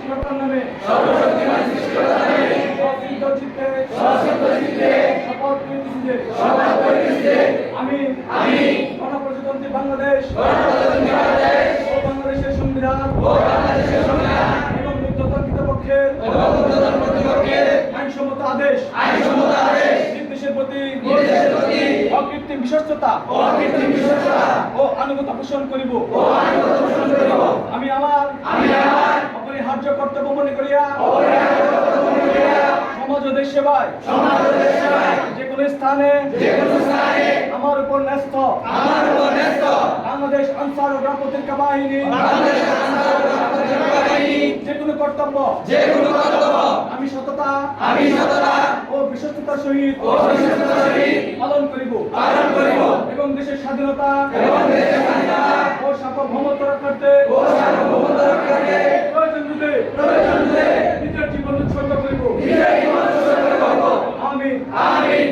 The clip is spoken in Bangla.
সৃষ্টিকর্তার নামে শপথ করিতেছি যে আমি গণপ্রজাতন্ত্রী বাংলাদেশ ও বাংলাদেশের সংবিধান এবং মুক্ততন্ত্রিত পক্ষের আইনসম্মত আদেশ নির্দেশের প্রতি অকৃত্রিম বিশ্বস্ততা ও আনুগত্য পোষণ করিব। আমি আমার অপরিহার্য কর্তব্য মনে করিয়া সমাজ ও দেশ সেবায় যে কোনো স্থানে আমার উপর ন্যস্ত বাংলাদেশ আনসার ও গ্রাম প্রতিরক্ষা বাহিনী যে কোনো কর্তব্য আমি সততা ও বিশ্বস্ততার সহিত পালন করিব এবং দেশের স্বাধীনতা ও সার্বভৌমত্ব রক্ষার্থে প্রয়োজন রূপে নিজের জীবন উৎসর্গ করিব। আমিন।